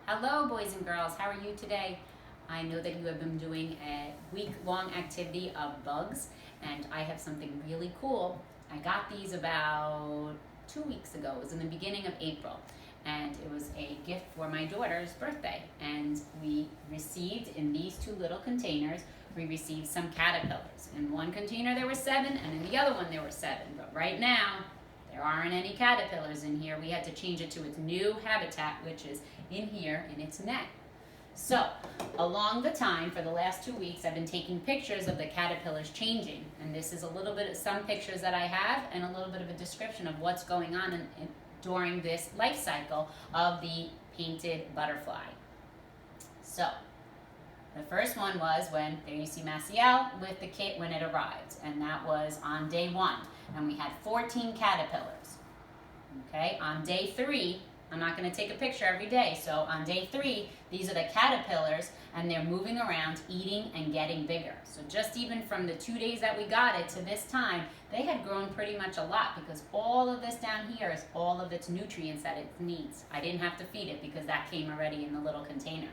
Hello boys and girls, how are you today? I know that you have been doing a week-long activity of bugs, and I have something really cool. I got these about 2 weeks ago. It was in the beginning of April, and it was a gift for my daughter's birthday. And we received in these two little containers, we received some caterpillars. In one container there were 7, and in the other one there were 7. But right now, there aren't any caterpillars in here. We had to change it to its new habitat, which is in here in its net. So, along the time, for the last 2 weeks, I've been taking pictures of the caterpillars changing. And this is a little bit of some pictures that I have and a little bit of a description of what's going on during this life cycle of the painted butterfly. So, the first one was when, there you see Maciel with the kit when it arrived, and that was on day 1, and we had 14 caterpillars. Okay, on day 3, I'm not going to take a picture every day, so on day 3, these are the caterpillars, and they're moving around, eating and getting bigger. So just even from the 2 days that we got it to this time, they had grown pretty much a lot, because all of this down here is all of its nutrients that it needs. I didn't have to feed it because that came already in the little container.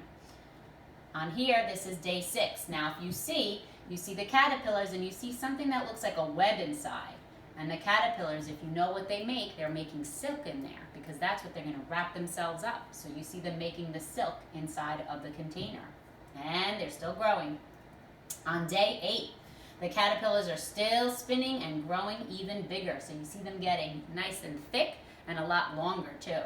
On here, this is day 6. Now, if you see the caterpillars and you see something that looks like a web inside. And the caterpillars, if you know what they make, they're making silk in there because that's what they're going to wrap themselves up. So you see them making the silk inside of the container. And they're still growing. On day 8, the caterpillars are still spinning and growing even bigger. So you see them getting nice and thick and a lot longer too.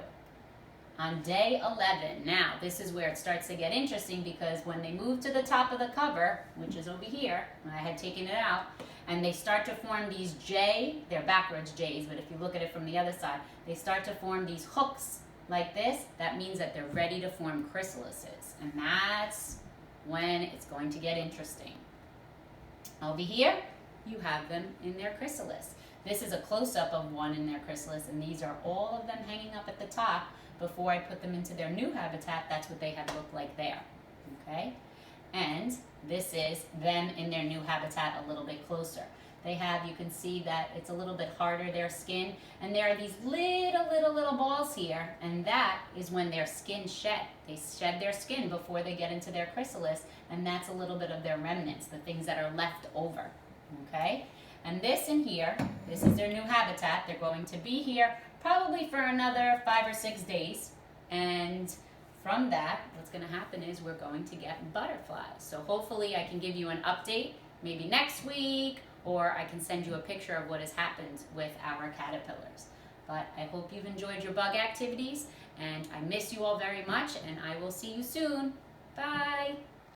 On day 11, now this is where it starts to get interesting because when they move to the top of the cover, which is over here, and I had taken it out, and they start to form these they're backwards J's, but if you look at it from the other side, they start to form these hooks like this. That means that they're ready to form chrysalises, and that's when it's going to get interesting. Over here, you have them in their chrysalis. This is a close-up of one in their chrysalis, and these are all of them hanging up at the top. Before I put them into their new habitat, that's what they had looked like there, okay? And this is them in their new habitat a little bit closer. They have, you can see that it's a little bit harder, their skin, and there are these little balls here, and that is when their skin shed. They shed their skin before they get into their chrysalis, and that's a little bit of their remnants, the things that are left over, okay? And this in here, this is their new habitat. They're going to be here probably for another 5 or 6 days. And from that, what's going to happen is we're going to get butterflies. So hopefully I can give you an update maybe next week, or I can send you a picture of what has happened with our caterpillars. But I hope you've enjoyed your bug activities, and I miss you all very much, and I will see you soon. Bye.